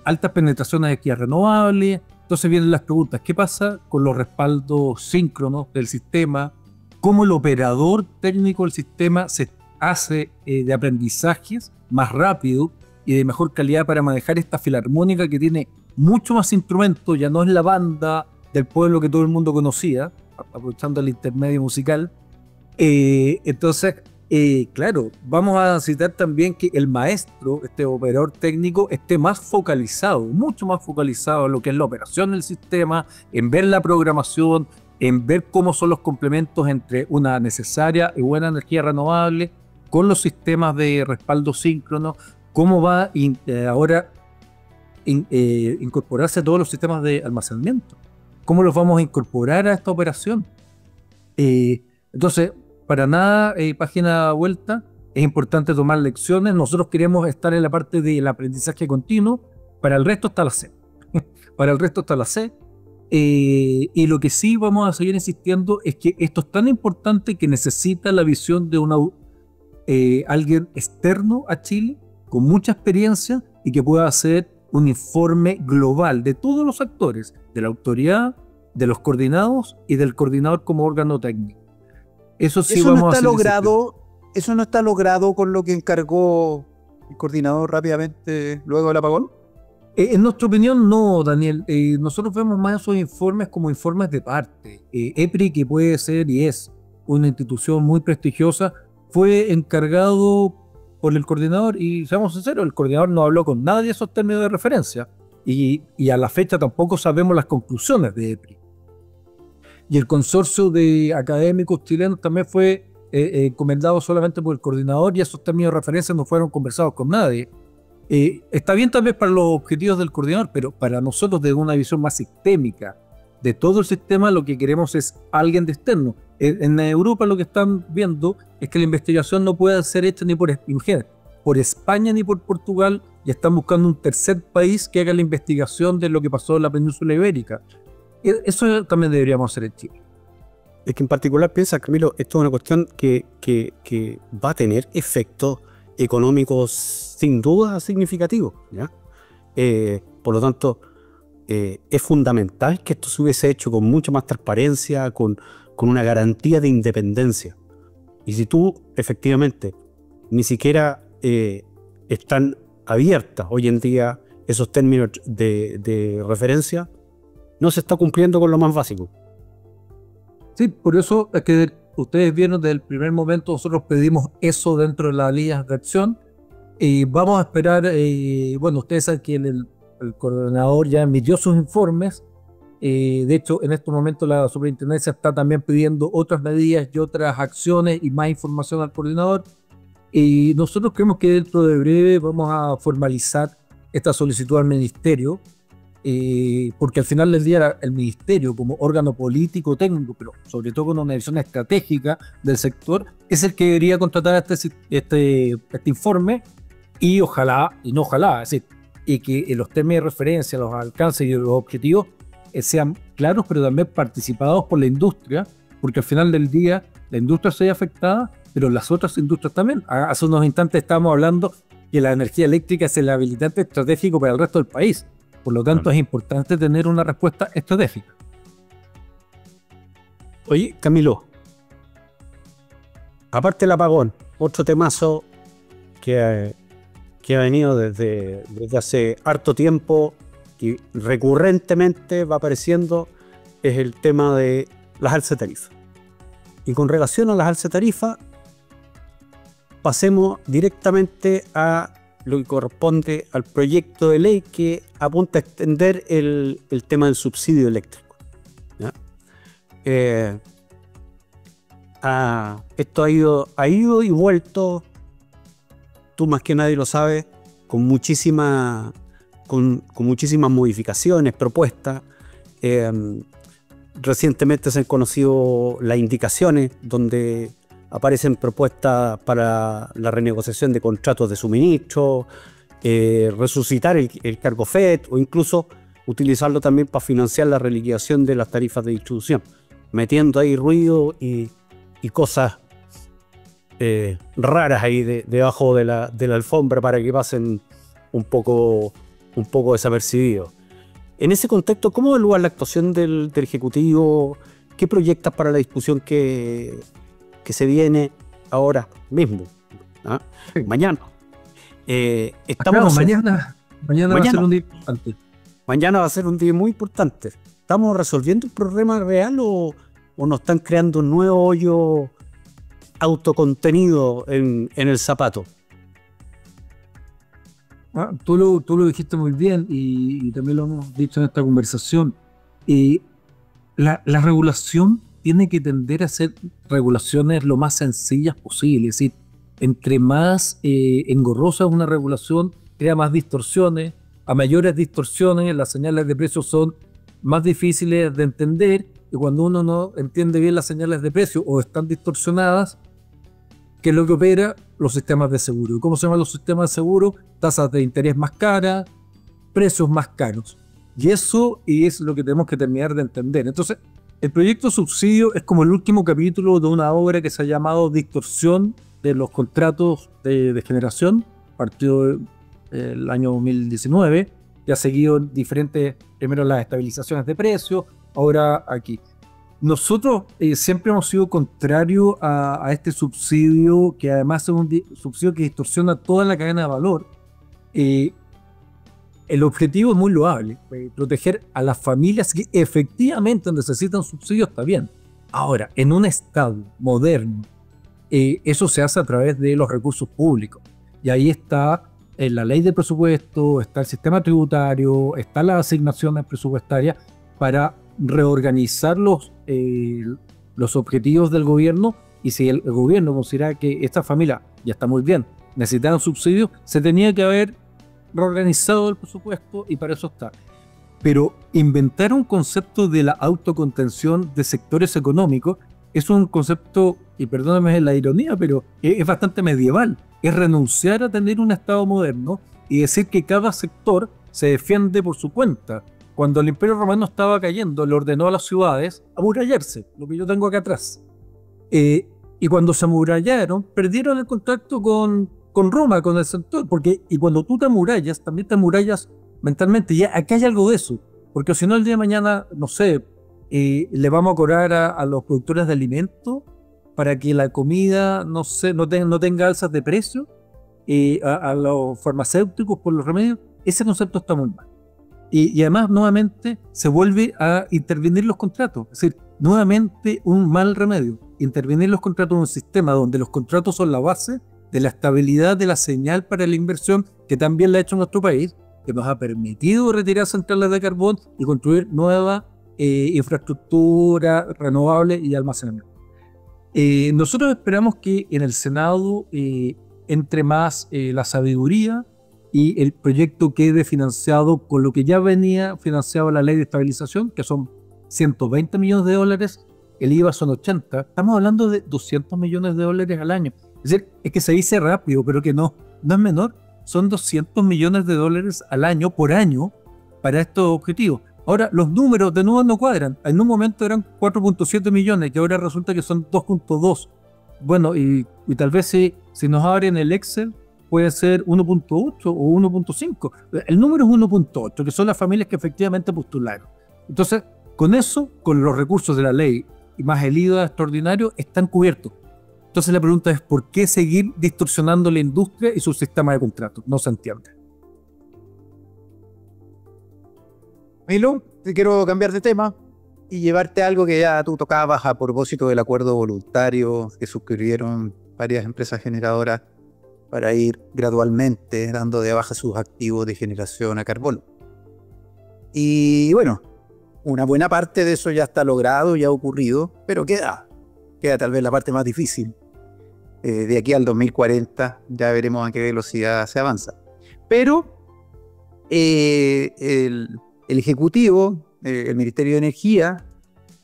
Altas penetraciones de energía renovable. Entonces vienen las preguntas, ¿qué pasa con los respaldos síncronos del sistema? ¿Cómo el operador técnico del sistema se hace de aprendizajes más rápido y de mejor calidad para manejar esta filarmónica que tiene mucho más instrumentos? Ya no es la banda del pueblo que todo el mundo conocía, aprovechando el intermedio musical. Entonces, claro, vamos a necesitar también que el maestro, este operador técnico, esté más focalizado, mucho más focalizado en lo que es la operación del sistema, en ver la programación, en ver cómo son los complementos entre una necesaria y buena energía renovable con los sistemas de respaldo síncrono, cómo va ahora incorporarse a todos los sistemas de almacenamiento, cómo los vamos a incorporar a esta operación. Entonces, para nada, página vuelta, es importante tomar lecciones. Nosotros queremos estar en la parte del aprendizaje continuo. Para el resto está la C. Para el resto está la C. Y lo que sí vamos a seguir insistiendo es que esto es tan importante que necesita la visión de alguien externo a Chile, con mucha experiencia y que pueda hacer un informe global de todos los actores, de la autoridad, de los coordinados y del coordinador como órgano técnico. Eso sí, eso no está logrado con lo que encargó el coordinador rápidamente luego del apagón. En nuestra opinión, no, Daniel. Nosotros vemos más esos informes como informes de parte. EPRI, que puede ser y es una institución muy prestigiosa, fue encargado por el coordinador y, seamos sinceros, el coordinador no habló con nadie de esos términos de referencia. y a la fecha tampoco sabemos las conclusiones de EPRI. Y el consorcio de académicos chilenos también fue encomendado solamente por el coordinador, y esos términos de referencia no fueron conversados con nadie. Está bien también para los objetivos del coordinador, pero para nosotros, desde una visión más sistémica de todo el sistema, lo que queremos es alguien de externo. En Europa lo que están viendo es que la investigación no puede ser hecha ni por España ni por Portugal, y están buscando un tercer país que haga la investigación de lo que pasó en la península ibérica. Eso también deberíamos hacer en Chile. Es que en particular piensa, Camilo, esto es una cuestión que va a tener efectos económicos sin duda significativos, ¿ya? Por lo tanto, es fundamental que esto se hubiese hecho con mucha más transparencia, con una garantía de independencia. Y si tú, efectivamente, ni siquiera están abiertas hoy en día esos términos de referencia, no se está cumpliendo con lo más básico. Sí, por eso es que ustedes vieron desde el primer momento, nosotros pedimos eso dentro de las líneas de acción, y vamos a esperar, bueno, ustedes saben que el coordinador ya emitió sus informes. De hecho, en estos momentos la superintendencia está también pidiendo otras medidas y otras acciones y más información al coordinador, y nosotros creemos que dentro de breve vamos a formalizar esta solicitud al ministerio, porque al final del día el ministerio, como órgano político técnico, pero sobre todo con una visión estratégica del sector, es el que debería contratar este informe, y ojalá, y no ojalá, es decir, y que los términos de referencia, los alcances y los objetivos sean claros, pero también participados por la industria, porque al final del día la industria se ve afectada, pero las otras industrias también. Hace unos instantes estábamos hablando que la energía eléctrica es el habilitante estratégico para el resto del país. Por lo tanto, es importante tener una respuesta estratégica. Oye, Camilo, aparte del apagón, otro temazo que ha venido desde hace harto tiempo y recurrentemente va apareciendo, es el tema de las alzas de tarifa. Y con relación a las alzas de tarifa, pasemos directamente a lo que corresponde al proyecto de ley que apunta a extender el tema del subsidio eléctrico, ¿ya? Esto ha ido y vuelto, tú más que nadie lo sabes, con muchísimas modificaciones, propuestas. Recientemente se han conocido las indicaciones donde aparecen propuestas para la renegociación de contratos de suministro, resucitar el cargo FED, o incluso utilizarlo también para financiar la reliquidación de las tarifas de distribución, metiendo ahí ruido y cosas raras ahí debajo de la alfombra para que pasen un poco desapercibidos. En ese contexto, ¿cómo evalúas la actuación del Ejecutivo? ¿Qué proyectas para la discusión que se viene ahora mismo? ¿Ah? Sí. Mañana. Mañana va a ser un día importante. Mañana va a ser un día muy importante. ¿Estamos resolviendo un problema real o nos están creando un nuevo hoyo autocontenido en el zapato? Tú lo dijiste muy bien, y también lo hemos dicho en esta conversación. La regulación tiene que tender a ser regulaciones lo más sencillas posible. Es decir, entre más engorrosa es una regulación, crea más distorsiones. A mayores distorsiones, las señales de precio son más difíciles de entender, y cuando uno no entiende bien las señales de precio o están distorsionadas, ¿qué es lo que opera? Los sistemas de seguro. ¿Y cómo se llaman los sistemas de seguro? Tasas de interés más caras, precios más caros. Y eso es lo que tenemos que terminar de entender. Entonces, el proyecto subsidio es como el último capítulo de una obra que se ha llamado Distorsión de los contratos de generación, partió el año 2019, y ha seguido diferentes, primero las estabilizaciones de precios, ahora aquí. Nosotros siempre hemos sido contrarios a este subsidio, que además es un subsidio que distorsiona toda la cadena de valor. El objetivo es muy loable, proteger a las familias que efectivamente necesitan subsidios, está bien. Ahora, en un Estado moderno, eso se hace a través de los recursos públicos. Y ahí está en la ley de presupuesto, está el sistema tributario, están las asignaciones presupuestarias para reorganizar los objetivos del gobierno, y si el gobierno considera que esta familia ya está muy bien, necesitaban subsidios, se tenía que haber reorganizado el presupuesto y para eso está. Pero inventar un concepto de la autocontención de sectores económicos es un concepto, y perdóname la ironía, pero es bastante medieval. Es renunciar a tener un Estado moderno y decir que cada sector se defiende por su cuenta. Cuando el Imperio Romano estaba cayendo, le ordenó a las ciudades amurallarse, lo que yo tengo acá atrás. Y cuando se amurallaron, perdieron el contacto con Roma, con el sector, y cuando tú te amurallas, también te amurallas mentalmente. Ya acá hay algo de eso, porque si no el día de mañana, no sé, le vamos a cobrar a los productores de alimentos para que la comida no tenga alzas de precio, a los farmacéuticos por los remedios. Ese concepto está muy mal. Y además, nuevamente, se vuelve a intervenir los contratos. Es decir, nuevamente un mal remedio. Intervenir los contratos en un sistema donde los contratos son la base de la estabilidad de la señal para la inversión, que también la ha hecho nuestro país, que nos ha permitido retirar centrales de carbón y construir nueva infraestructura renovable y almacenamiento. Nosotros esperamos que en el Senado entre más la sabiduría y el proyecto quede financiado con lo que ya venía financiado la ley de estabilización, que son 120 millones de dólares, el IVA son 80, estamos hablando de 200 millones de dólares al año. Es decir, es que se dice rápido, pero que no es menor, son 200 millones de dólares al año, por año, para estos objetivos. Ahora, los números de nuevo no cuadran. En un momento eran 4.7 millones y ahora resulta que son 2.2. Bueno, y tal vez si nos abren el Excel, puede ser 1.8 o 1.5. El número es 1.8, que son las familias que efectivamente postularon. Entonces, con eso, con los recursos de la ley y más el IVA extraordinario, están cubiertos. Entonces la pregunta es, ¿por qué seguir distorsionando la industria y su sistema de contratos? No se entiende. Milo, te quiero cambiar de tema y llevarte a algo que ya tú tocabas a propósito del acuerdo voluntario que suscribieron varias empresas generadoras para ir gradualmente dando de baja sus activos de generación a carbono. Y bueno, una buena parte de eso ya está logrado, ya ha ocurrido, pero queda tal vez la parte más difícil. De aquí al 2040 ya veremos a qué velocidad se avanza. Pero el Ejecutivo, el Ministerio de Energía,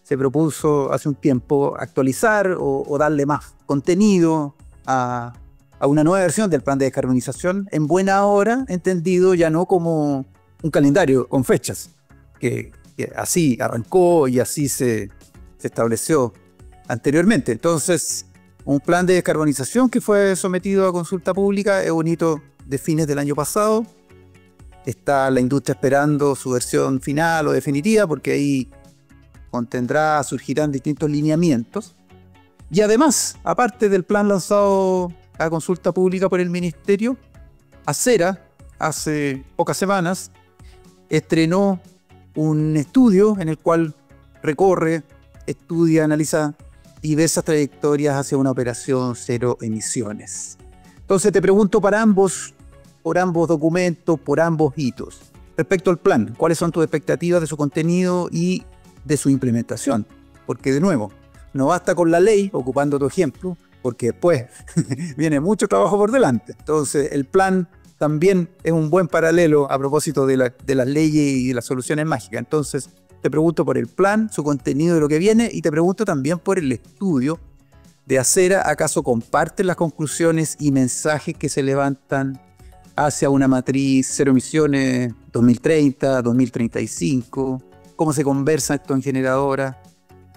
se propuso hace un tiempo actualizar o darle más contenido a una nueva versión del plan de descarbonización, en buena hora, entendido ya no como un calendario con fechas, que así arrancó y así se estableció anteriormente. Entonces, un plan de descarbonización que fue sometido a consulta pública es un hito de fines del año pasado. Está la industria esperando su versión final o definitiva, porque ahí surgirán distintos lineamientos. Y además, aparte del plan lanzado a consulta pública por el Ministerio, Acera, hace pocas semanas, estrenó un estudio en el cual estudia, analiza diversas trayectorias hacia una operación cero emisiones. Entonces te pregunto por ambos documentos, por ambos hitos. Respecto al plan, ¿cuáles son tus expectativas de su contenido y de su implementación? Porque de nuevo, no basta con la ley, ocupando tu ejemplo, porque después viene mucho trabajo por delante. Entonces el plan también es un buen paralelo a propósito de las leyes y de las soluciones mágicas. Entonces te pregunto por el plan, su contenido de lo que viene, y te pregunto también por el estudio de Acera. ¿Acaso comparten las conclusiones y mensajes que se levantan hacia una matriz cero emisiones 2030, 2035? ¿Cómo se conversa esto en generadora?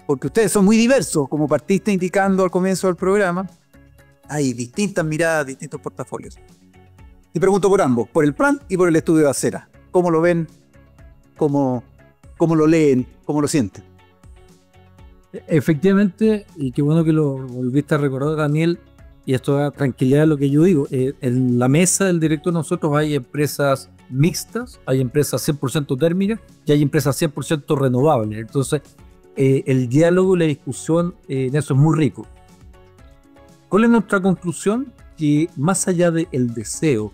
Porque ustedes son muy diversos, como partiste indicando al comienzo del programa. Hay distintas miradas, distintos portafolios. Y pregunto por ambos, por el plan y por el estudio de Acera. ¿Cómo lo ven? ¿Cómo lo leen? ¿Cómo lo sienten? Efectivamente, y qué bueno que lo volviste a recordar, Daniel, y esto da tranquilidad a lo que yo digo. En la mesa del director nosotros hay empresas mixtas, hay empresas 100% térmicas y hay empresas 100% renovables. Entonces, el diálogo y la discusión en eso es muy rico. ¿Cuál es nuestra conclusión? Que más allá del deseo,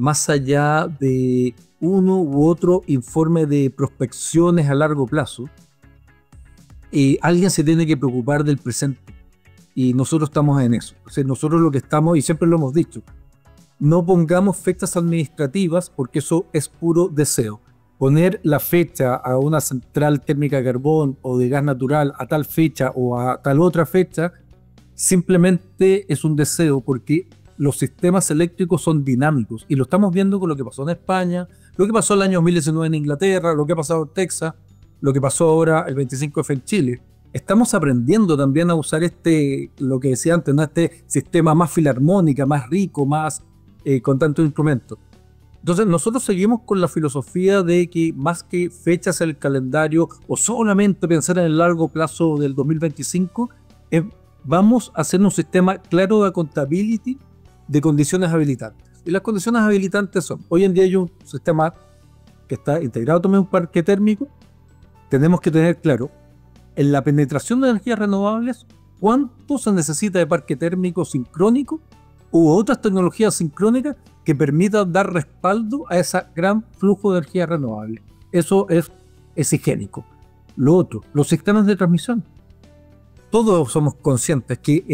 más allá de uno u otro informe de prospecciones a largo plazo, alguien se tiene que preocupar del presente. Y nosotros estamos en eso. O sea, nosotros lo que estamos, y siempre lo hemos dicho, no pongamos fechas administrativas porque eso es puro deseo. Poner la fecha a una central térmica de carbón o de gas natural a tal fecha o a tal otra fecha, simplemente es un deseo, porque los sistemas eléctricos son dinámicos y lo estamos viendo con lo que pasó en España, lo que pasó el año 2019 en Inglaterra, lo que ha pasado en Texas, lo que pasó ahora el 25F en Chile. Estamos aprendiendo también a usar lo que decía antes, ¿no? Este sistema más filarmónica, más rico, más con tantos instrumentos. Entonces nosotros seguimos con la filosofía de que más que fechas en el calendario o solamente pensar en el largo plazo del 2025, vamos a hacer un sistema claro de accountability de condiciones habilitantes. Y las condiciones habilitantes son, hoy en día hay un sistema que está integrado también en un parque térmico. Tenemos que tener claro, en la penetración de energías renovables, cuánto se necesita de parque térmico sincrónico u otras tecnologías sincrónicas que permitan dar respaldo a ese gran flujo de energía renovable. Eso es higiénico. Lo otro, los sistemas de transmisión. Todos somos conscientes que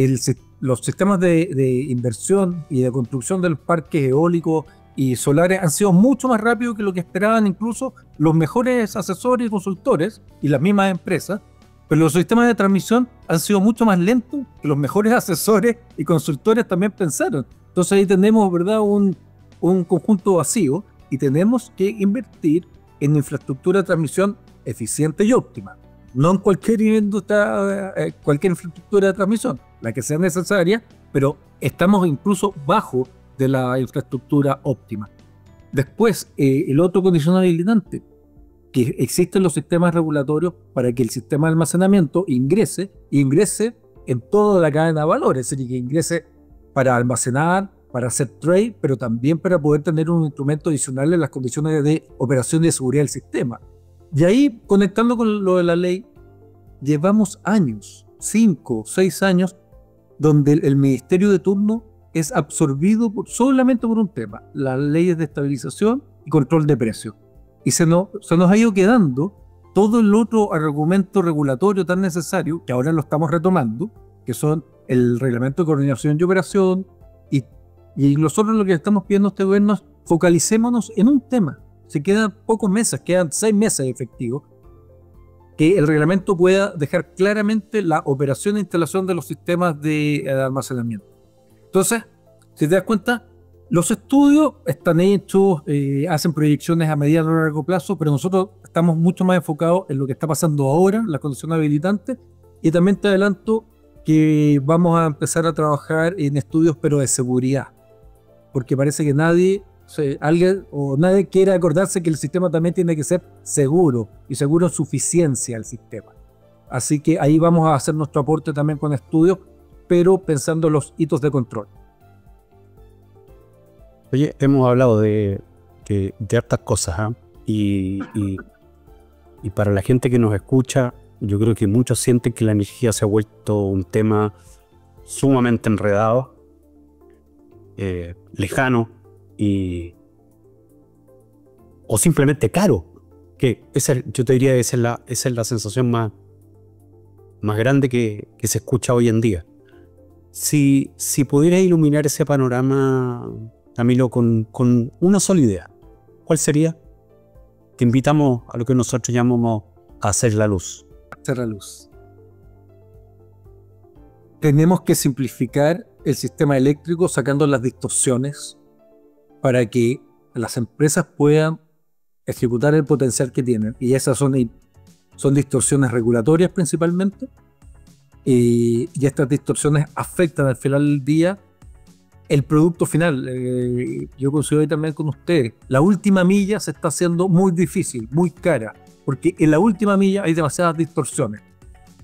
los sistemas de inversión y de construcción de los parques eólicos y solares han sido mucho más rápidos que lo que esperaban incluso los mejores asesores y consultores y las mismas empresas, pero los sistemas de transmisión han sido mucho más lentos que los mejores asesores y consultores también pensaron. Entonces ahí tenemos, ¿verdad?, un conjunto vacío y tenemos que invertir en infraestructura de transmisión eficiente y óptima. No en cualquier infraestructura de transmisión, la que sea necesaria, pero estamos incluso bajo de la infraestructura óptima. Después, el otro condicional habilitante, que existen los sistemas regulatorios para que el sistema de almacenamiento ingrese en toda la cadena de valores, es decir, que ingrese para almacenar, para hacer trade, pero también para poder tener un instrumento adicional en las condiciones de operación y de seguridad del sistema. Y ahí, conectando con lo de la ley, llevamos años, 5 o 6 años, donde el ministerio de turno es absorbido solamente por un tema, las leyes de estabilización y control de precios. Y se nos ha ido quedando todo el otro argumento regulatorio tan necesario, que ahora lo estamos retomando, que son el reglamento de coordinación y operación, y nosotros lo que estamos pidiendo a este gobierno es focalicémonos en un tema. Se quedan pocos meses, quedan 6 meses efectivos, que el reglamento pueda dejar claramente la operación e instalación de los sistemas de almacenamiento. Entonces, si te das cuenta, los estudios están hechos, hacen proyecciones a mediano y largo plazo, pero nosotros estamos mucho más enfocados en lo que está pasando ahora, las condiciones habilitantes, y también te adelanto que vamos a empezar a trabajar en estudios, pero de seguridad, porque parece que nadie quiere acordarse que el sistema también tiene que ser seguro, y seguro en suficiencia al sistema. Así que ahí vamos a hacer nuestro aporte también con estudios, pero pensando en los hitos de control. Oye, hemos hablado de hartas cosas, ¿eh? Y para la gente que nos escucha, yo creo que muchos sienten que la energía se ha vuelto un tema sumamente enredado, lejano o simplemente caro. Yo te diría que esa es la sensación más grande que se escucha hoy en día. Si pudieras iluminar ese panorama, Camilo, con una sola idea, ¿cuál sería? Te invitamos a lo que nosotros llamamos a hacer la luz. Hacer la luz. Tenemos que simplificar el sistema eléctrico sacando las distorsiones para que las empresas puedan ejecutar el potencial que tienen. Y esas son distorsiones regulatorias principalmente. Y estas distorsiones afectan al final del día el producto final. Yo considero también con ustedes, la última milla se está haciendo muy difícil, muy cara, porque en la última milla hay demasiadas distorsiones.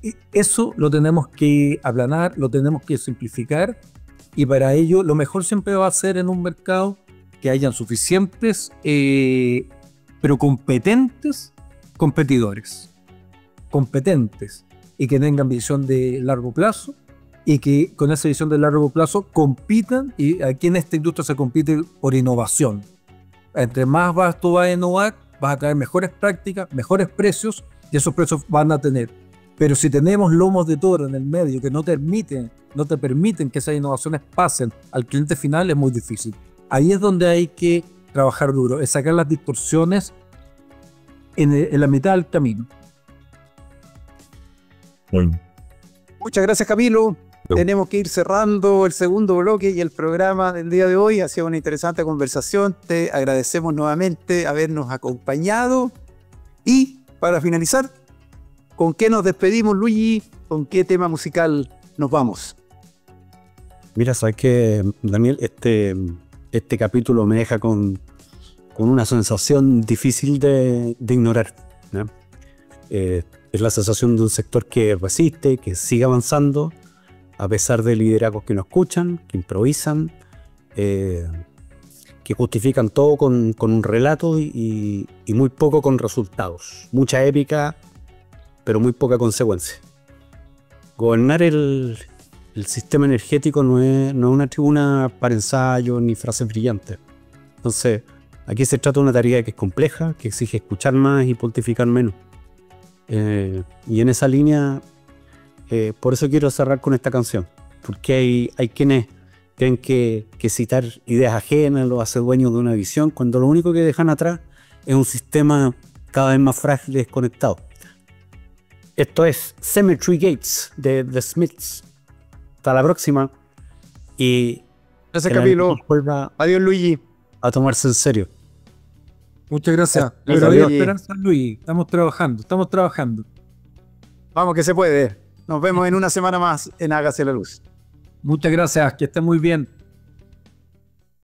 Y eso lo tenemos que aplanar, lo tenemos que simplificar, y para ello lo mejor siempre va a ser en un mercado que hayan suficientes, pero competentes competidores. Competentes y que tengan visión de largo plazo, y que con esa visión de largo plazo compitan, y aquí en esta industria se compite por innovación. Entre más tú vas a innovar, vas a traer mejores prácticas, mejores precios, y esos precios van a tener. Pero si tenemos lomos de toro en el medio que no te permiten que esas innovaciones pasen al cliente final, es muy difícil. Ahí es donde hay que trabajar duro, es sacar las distorsiones en la mitad del camino. Muchas gracias, Camilo. Tenemos que ir cerrando el segundo bloque y el programa del día de hoy. Ha sido una interesante conversación. Te agradecemos nuevamente habernos acompañado. Y para finalizar, ¿con qué nos despedimos, Luigi? ¿Con qué tema musical nos vamos? Mira, sabes que, Daniel, este capítulo me deja con una sensación difícil de ignorar, ¿no? Es la sensación de un sector que resiste, que sigue avanzando, a pesar de liderazgos que no escuchan, que improvisan, que justifican todo con un relato y muy poco con resultados. Mucha épica, pero muy poca consecuencia. Gobernar el sistema energético no es una tribuna para ensayos ni frases brillantes. Entonces, aquí se trata de una tarea que es compleja, que exige escuchar más y pontificar menos. Y en esa línea, por eso quiero cerrar con esta canción, porque hay quienes creen que citar ideas ajenas los hace dueños de una visión, cuando lo único que dejan atrás es un sistema cada vez más frágil y desconectado. Esto es Cemetery Gates de The Smiths. Hasta la próxima. Y gracias, Camilo. Adiós, Luigi. A tomarse en serio. Muchas gracias. Pero hay esperanza, Luis. Estamos trabajando. Vamos que se puede. Nos vemos en una semana más en Hágase la Luz. Muchas gracias. Que estén muy bien.